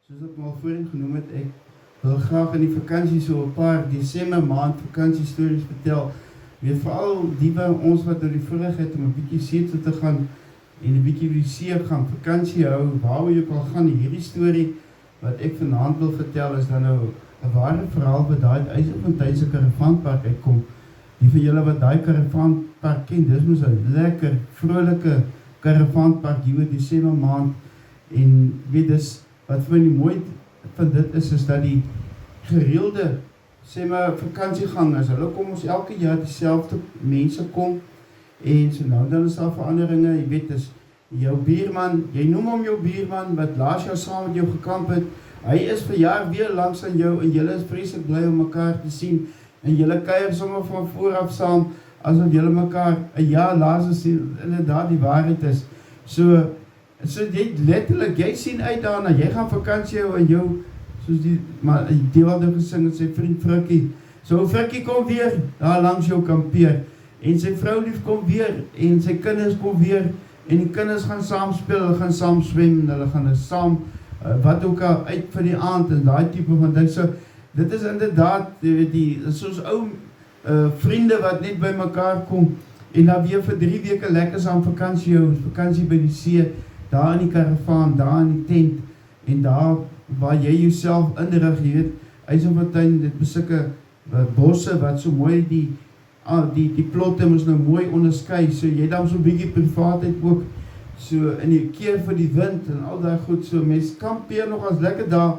Soos ek maar voorheen genoem het, ek wil graag in die vakansie so 'n paar Desember maand vakansiestories vertel. Weet veral die by ons wat nou die voorreg het om 'n bietjie see toe te gaan en 'n bietjie by die see gaan vakansie hou, waar jy ook al gaan. Hierdie storie wat ek vanaand wil vertel is dan nou 'n ware verhaal wat daai uit IJsselfontein se karavanpark uitkom. Die van julle wat daai karavanpark ken, dis mos 'n lekker, vrolike karavanpark hier in Desember maand. En weet dis wat vir my mooi van dit is dat die gereelde, sê maar vakansiegangers, hulle kom ons elke jaar dieselfde mense kom en so nou dan is daar veranderinge, jy weet is jou buurman, jy noem hom jou buurman wat laas jaar saam met jou gekamp het, hy is vir jaar weer langs aan jou en julle is vreeslik bly om mekaar te sien en julle kuier sommer van vooraf saam asof julle mekaar 'n jaar laas gesien, inderdaad die waarheid is. So jy letterlik, jy sien uit daarna, jy gaan vakansie hou en jou, soos die wat nou gesing het, sy vriend Frikkie, so Frikkie kom weer, daar langs jou kampeer, en sy vroulief kom weer, en sy kinders kom weer, en die kinders gaan saam speel, hulle gaan saam swem, en hulle gaan saam, wat ook al, uit vir die aand, en die type van ding, so, dit is inderdaad, soos ou vriende wat net by mekaar kom, en dan weer vir 3 weke lekker saam vakansie hou, vakansie by die see, daar in die karavaan, daar in die tent, en daar waar jy jouself inrig, jy weet, IJsselfontein, dit besulke bosse wat so mooi die plotte moes nou mooi onderskei, so jy dan so 'n bietjie privaatheid ook, so in die keer vir die wind en al daai goed, so mens kampeer nog as lekker daar.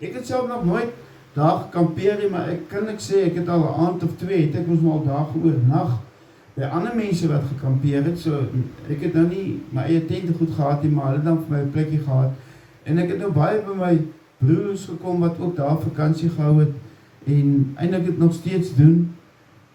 Ek het self nog nooit daar gekampeer nie, maar ek kan sê, ek het al 'n aand of 2, het ek moes maar al daar oornag, by ander mense wat gekampeer het, so ek het nou nie my eie tente goed gehad nie, maar hulle dan vir my 'n plekkie gehad, en ek het nou baie by my broers gekom wat ook daar vakansie gehou het, en eintlik het nog steeds doen,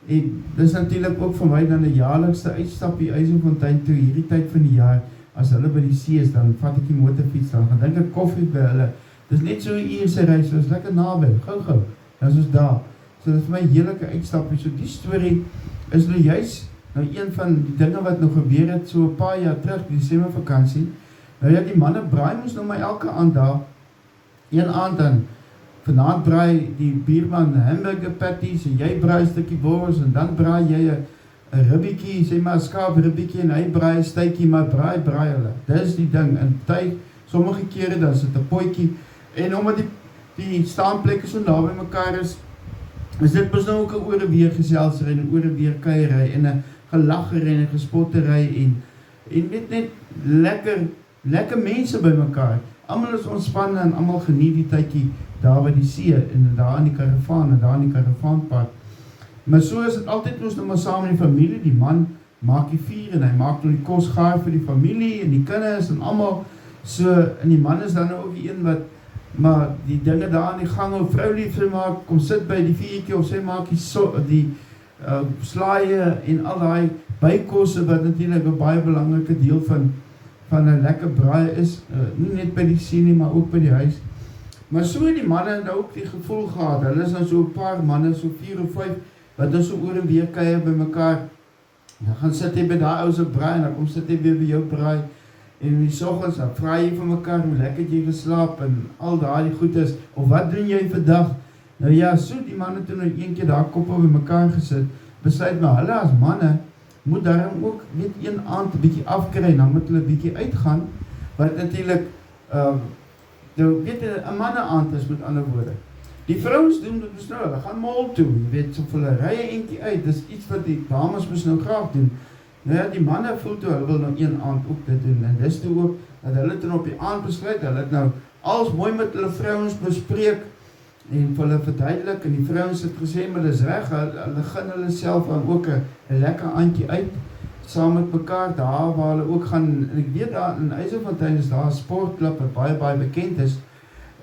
en dis natuurlik ook vir my dan 'n jaarlikse uitstapie IJsselfontein toe, hierdie tyd van die jaar, as hulle by die see is, dan vat ek die motorfiets, dan gaan drink ek koffie by hulle, dis net so 'n uur se reis, so is lekker naby, gou, dan is ons daar, so dit is vir my 'n heerlike uitstapie, so die storie is nou juist nou een van die dinge wat nou gebeur het, so 'n paar jaar terug, die Desembervakansie, nou ja, die manne braai moes nou my elke aand daar, een aand dan, vanaand braai die buurman hamburger patties, en jy braai 'n stukkie bors, en dan braai jy 'n ribbiekie, sê maar 'n skaap ribbiekie, en hy braai 'n stytjie, maar braai hulle, dis die ding, en sommige kere dan sit 'n potjie, en omdat die staanplekke so naby mekaar is dit mos nou ook 'n oor en weer geselsery, en 'n oor en weer kuierery, en 'n gelaggery, en 'n gespottery, en net lekker mense by mekaar, almal is ontspanne, en almal geniet die tydjie, daar by die see, en daar in die karavaan, en daar in die karavaanpad, maar so is het altyd ons nou maar saam in die familie, die man maak die vuur, en hy maak nou die kos gaar vir die familie, en die kinders, en almal, so, en die man is dan nou ook die een wat, maar die dinge daar aan die gang, of vroulief sy maak, kom sit by die vuurtjie, of sy maak die slaaie, en al die bykosse, wat natuurlik 'n baie belangrike deel van 'n lekker braai is, nie net by die see nie, maar ook by die huis. Maar so het die manne nou ook die gevoel gehad, hulle is nou so 'n paar manne, so 4 of 5, wat nou so oor en weer kuier by mekaar, dan gaan sit jy by daai ou se braai, en dan kom sit jy weer by jou braai, en in die soggens, dan vra jy vir mekaar, hoe lekker jy geslaap, en al daai goed is, of wat doen jy vandag? Nou ja, so die manne toe nou een keer daar koppe by mekaar gesit, besluit maar, hulle as manne, moet daarom ook net een aand 'n bietjie afkry, dan moet hulle 'n bietjie uitgaan, wat natuurlik, nou weet jy, 'n manne aand is met ander woorde. Die vrouens doen dit dus nou, hulle gaan mall toe, jy weet, so hulle ry 'n entjie uit, dis iets wat die dames moes nou graag doen. Nou ja, die manne voel toe, hulle wil nou een aand ook dit doen, en dis toe ook, dat hulle toe op die aand besluit, hulle het nou alles mooi met hulle vrouens bespreek, en vir hulle verduidelik, en die vrouens het gesê, maar dis reg, hulle gun hulle self aan ook 'n lekker aandjie uit, saam met mekaar, daar waar hulle ook gaan, en ek weet daar in IJsselfontein is daar 'n sportklub wat baie bekend is,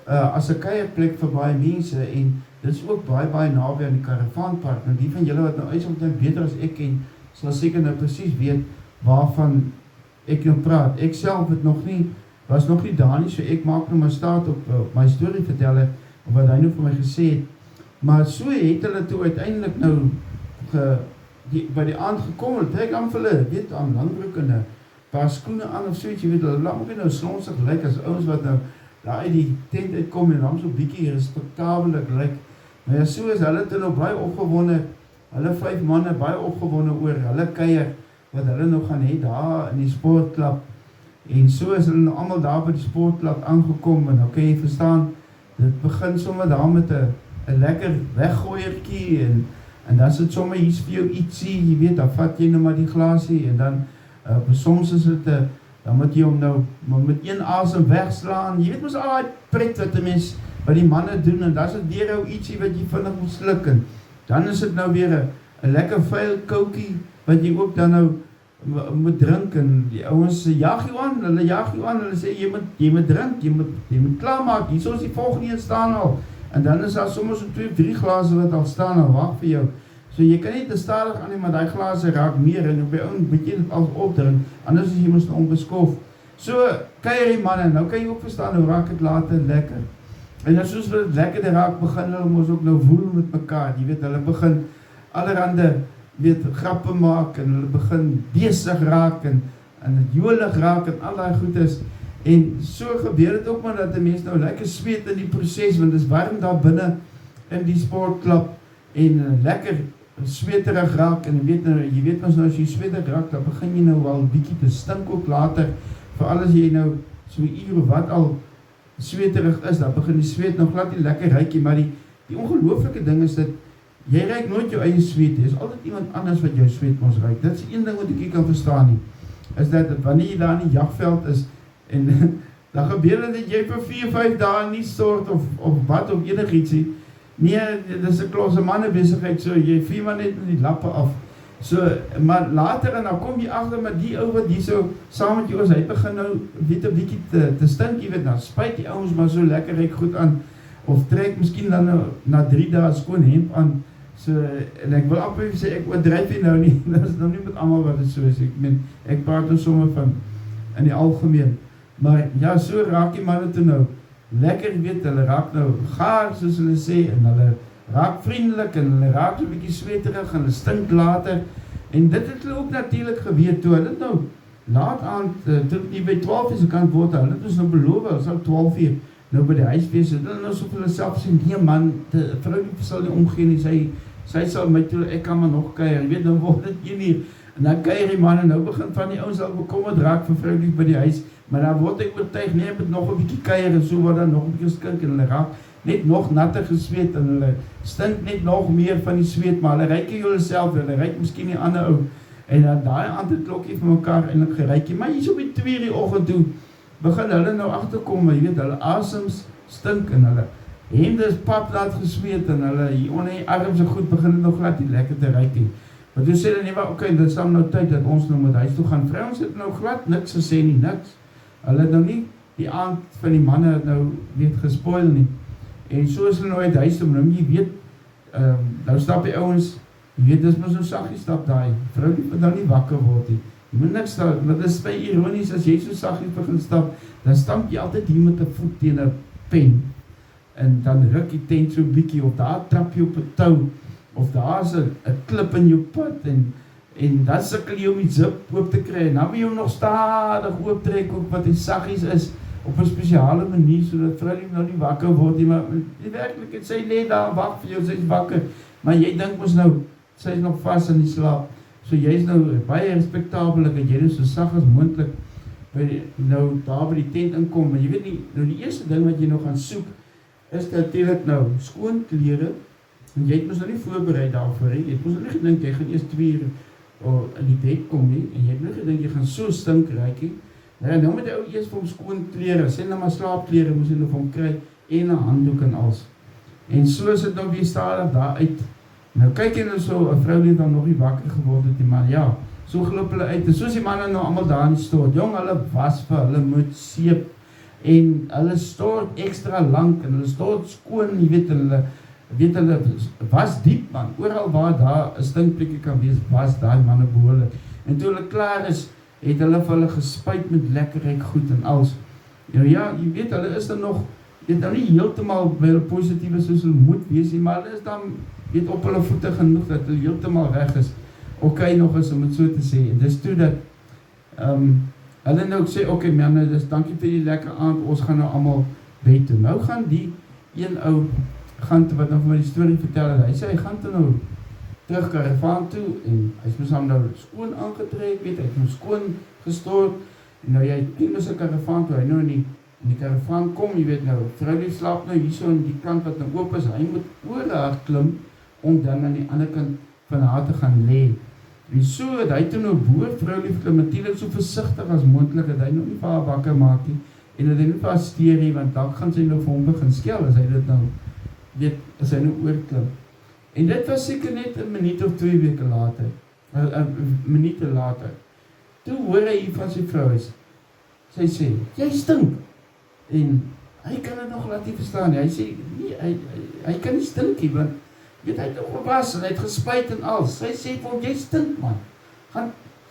as 'n kuierplek vir baie mense, en dit is ook baie naby aan die karavaanpark, nou die van julle wat nou IJsselfontein beter as ek ken, sal seker nou presies weet, waarvan ek nou praat. Ek self was nog nie daar nie, so ek maak nou maar staat op my storie vertel het, of wat hy nou vir my gesê het, maar so het hulle toe uiteindelik nou, by die aand gekom, en trek aan vir hulle, weet, aan langbroek en 'n paar skoene aan of soets, jy weet, hulle laat ook nie nou slonsig lyk as ouens wat nou daar uit die tent uitkom en dan so bietjie respektabelik lyk. Maar ja, so is hulle toe nou baie opgewonde, hulle 5 manne baie opgewonde oor hulle kuier, wat hulle nog gaan hê daar in die sportklub. En so is hulle nou almal daar by die sportklub aangekom, en nou kan jy verstaan, dit begin sommer daar met 'n lekker weggooiertjie, en dan sit sommer hier's vir jou ietsie, jy weet, dan vat jy nou maar die glasie, en dan, soms is dit, dan moet jy hom nou met een asem wegslaan, jy weet mos al die pret wat die mens by die manne doen, en dan is dit weer jou ietsie wat jy vinnig moet sluk, en dan is dit nou weer 'n lekker vuil koukie, wat jy ook dan nou moet drink, en die ouens jaag jou aan, hulle sê, jy moet drink, jy moet klaarmaak, hier is die volgende een staan al, en dan is daar soms so 2 of 3 glase wat al staan en wacht vir jou, so jy kan nie te stadig aan nie, maar die glase raak meer, en op die ouen moet jy dit al opdrink, anders is jy moest onbeskof, so kuier die manne, nou kan jy ook verstaan, hoe raak het later lekker, en dan soos wat het lekker raak, begin hulle moes ook nou voel met mekaar, jy weet, hulle begin allerhande, weet, grappe maak, en hulle begin besig raak, en het jolig raak, en al die goed is, en so gebeur het ook maar, dat die mens nou lekker sweet in die proces, want het is warm daar binnen, in die sportklub, en lekker sweterig raak, en jy weet ons nou, as jy sweterig raak, dan begin jy nou al bietjie te stink ook later, vooral as jy nou, so 'n uur of wat al, sweterig is, dan begin die sweet nog glad nie lekker ruikie, maar die ongelooflike ding is dat, jy ruik nooit jou eie sweet, jy is altyd iemand anders wat jou sweet ons ruik, dit is die een ding wat ek nie kan verstaan nie, is dat wanneer jy daar in die jagveld is, en dan gebeur dat jy vir 4-5 dae nie stort, of wat, of enig ietsie, nee, dit is 'n klose mannebesigheid, so jy vee maar net met die lappe af, so, maar later, en dan kom jy agter, maar die ou wat hier so, saam met jou is, hy begin nou, weet 'n bietjie te stink, jy weet, nou spuit die ouens maar so lekker ryk goed aan, of trek miskien dan nou, na 3 dae skoon hemp aan, so, en ek wil amper sê, ek oordryf jy nou nie, dat is nou nie met almal wat het so is, ek praat nou sommer van, in die algemeen, maar ja, so raak die manne toe nou, lekker weet, hulle raak nou gaar, soos hulle sê, en hulle raak vriendelik, en hulle raak so 'n bietjie sweterig, en hulle stink later, en dit het hulle ook natuurlijk geweet, toe hulle nou, laat aand, toe nie by 12 is, kant word, hulle het ons nou beloof, hulle sal 12 uur, nou by die huis wees, hulle nou so vir hulle self sê, nee man, die vrou sal nie omgee nie, sy sal my toe, ek kan maar nog kuier, jy weet, dan word dit 1 uur, en dan kuier die man, en nou begin van die ouens al bekommerd raak vir vrou by die huis, maar dan word ek oortuig, nee, met nog 'n bietjie kuier, en so word dan nog 'n bietjie skink, en hulle raak net nog natter gesweet, en hulle stink net nog meer van die sweet, maar hulle ryk nie hulle self, hulle ryk miskien die ander ou, en dan daai ander klokkie vir mekaar eintlik gerykie, maar hier so by 2 uur die oggend toe, begin hulle nou agterkom, jy weet, hulle asems stink, en hulle hemde is pap laat gesweet, en hulle hier onder die arms en goed, begin het nog glad nie lekker te ryk nie, maar toe sê hulle nie, maar oké, dit is dan nou tyd, dat ons nou moet huis toe gaan, vrouens het nou glad niks gesê nie, niks, hulle het nou nie die aand van die manne nou weet gespoil nie, en so is hulle nou uit huis toe, maar nou jy weet, nou stap die ouens, jy weet, dis maar so saggie stap daai, vrou nie moet nou nie wakker word nie, jy moet niks stap, maar dit is by ironies, as jy so saggie begin stap, dan stamp jy altyd hier met 'n voet teen 'n pen, en dan ruk die tent so bietjie, of daar trap jy op 'n tou, of daar is 'n klip in jou pad, en dan sukkel jy om die zip oop te kry, en dan wil jy nog stadig ooptrek, ook wat die saggies is, op 'n spesiale manier, so dat vrou nou nie wakker word nie, maar die werklikheid, sy lê daar, wag vir jou, sy is wakker, maar jy dink ons nou, sy is nog vas in die slaap, so jy is nou baie respektabelik, en jy is so sag as moontlik, nou daar by die tent inkom, maar jy weet nie, nou die eerste ding wat jy nou gaan soek, is natuurlijk nou skoon klere, en jy het mos nou nie voorbereid daarvoor, jy het mos nou nie gedink, jy gaan eers 2 uur in die bed kom nie, en jy het nou gedink, jy gaan so stink rykie, nou moet jy ook eers vir hom skoon klere, sê nou maar slaapklere, moes jy nou vir hom kry, en 'n handdoek en als, en so is het nou weer stadig daar uit, nou kyk jy nou so, 'n vrou het dan nog nie wakker geword het, die man, ja, so glip hulle uit, en soos die manne nou allemaal daar in die stort, jong, hulle was vir, hulle moet seep, en hulle stort extra lang, en hulle stort skoon, jy weet, hulle was diep man, oral waar daar 'n stinkplekkie kan wees, was daai manne behoorlik, en toe hulle klaar is, het hulle vir hulle gespuit met lekker ryk goed en als, nou ja, jy weet, hulle is dan nog, dit nou nie heeltemal by hulle positieve soos hulle moet wees, maar hulle is dan, weet, op hulle voete genoeg, dat hulle heeltemal weg is, oké nog is om het so te sê, en dis toe dat, hulle nou sê, oké manne, dus dankie vir die lekker aand, ons gaan nou allemaal bed toe. Nou gaan die een ou gaan wat nou vir my die storie vertel het, hy sê hy gaan toe nou terug karavaan toe en hy moes hom nou skoon aangetrek, weet hy het hom skoon gestort en nou jy moes 'n karavaan toe, hy nou in die karavaan kom, jy weet nou, vroulief slaap nou hier so in die kant wat nou oop is, hy moet oor haar klim om dan aan die ander kant van haar te gaan lê. En so het hy toe nou boor vroulief klim, natuurlijk so versigtig as moontlik, het hy nou nie vir haar wakker maak nie, en het hy nie vir haar steur nie, want dan gaan sy nou vir hom begin skel, as hy dit nou, weet, as hy nou oorklim. En dit was seker net 'n minuut of 2 weke later, 'n minute later. Toe hoor hy hier van sy vrou is, sy sê, jy stink. En hy kan dit nog laat nie verstaan nie. Hy sê, nee, hy kan nie stink nie, want weet hy het nog gewas en hy het gespuit en al. Sy sê vir hom, jy stink man.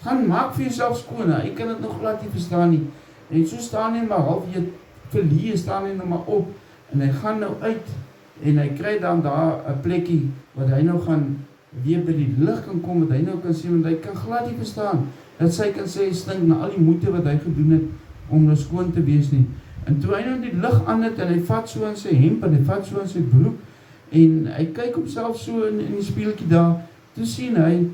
Gaan maak vir jouself skoon. Hy kan dit nog laat nie verstaan nie. En so staan hy maar half weer verlee, staan hy nou maar op en hy gaan nou uit en hy kry dan daar 'n plekkie wat hy nou gaan weer by die lig kan kom, wat hy nou kan sien, want hy kan glad nie verstaan dat sy kan sê hy stink na al die moeite wat hy gedoen het om nou skoon te wees nie. En toe hy nou die lig aan het en hy vat so in sy hemp en hy vat so in sy broek en hy kyk homself so in die spieeltjie daar, toe sien hy,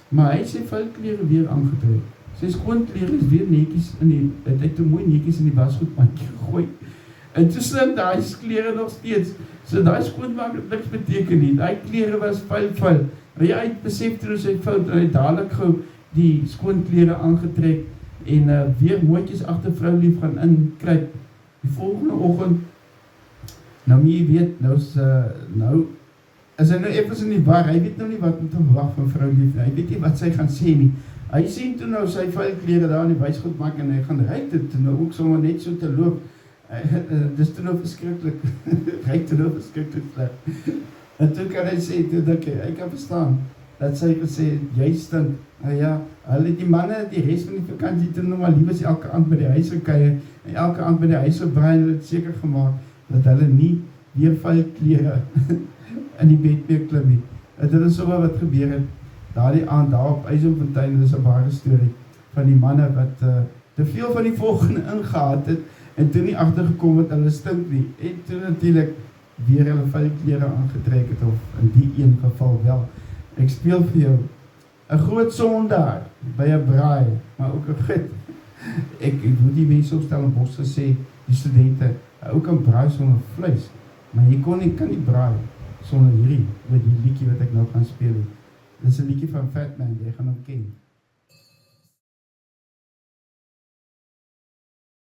maar hy het sy vuilklere weer aangetrek. Sy skoonklere is weer netjies hy het toe mooi netjies in die wasgoedmandjie gegooi. En toe slim daai klere nog steeds. So daai skoonmaak het niks beteken nie. Daai klere was vuil. Maar hy het besef toe sy fout, hy het dadelik gou die skoonklere aangetrek en weer mooitjies agter vroulief gaan inkruip. Die volgende oggend, nou jy weet, nou is hy nou effens in die war, hy weet nou nie wat moet verwag van vroulief, hy weet nie wat sy gaan sê nie. Hy sien toe nou sy vuilklere daar in die wysgoedmak en hy gaan ryk dit toe nou ook sommer net so te loop. Dis toe nou verskriklik, ryk toe nou verskriklik sleg. En toe kan hy sê, toe dink hy kan verstaan, dat sy gesê, jy stink. Ja, hulle die manne, die rest van die vakansie toe nou maar liefs elke aand by die huis gekuier en elke aand by die huis gebraai en hulle het seker gemaak dat hulle nie weer vuilklere in die bed weer klim nie. Dit is sommer wat gebeur het daardie aand daar op IJsselfontein. Dis 'n ware storie van die manne wat te veel van die volgende ingehaat het en toe nie agtergekom het hulle stink nie en toe natuurlik weer hulle vuilklere aangetrek het, of in die een geval wel. Ek speel vir jou 'n groot sondaar by 'n braai, maar ook 'n gids. Ek moet die mense op Stellenbosch gesê, die studente, ook kan braai sonder vleis, maar jy kan nie braai sonder hierdie liedjie wat ek nou gaan speel. Dit is 'n liedjie van Fat Man, jy gaan hom ken.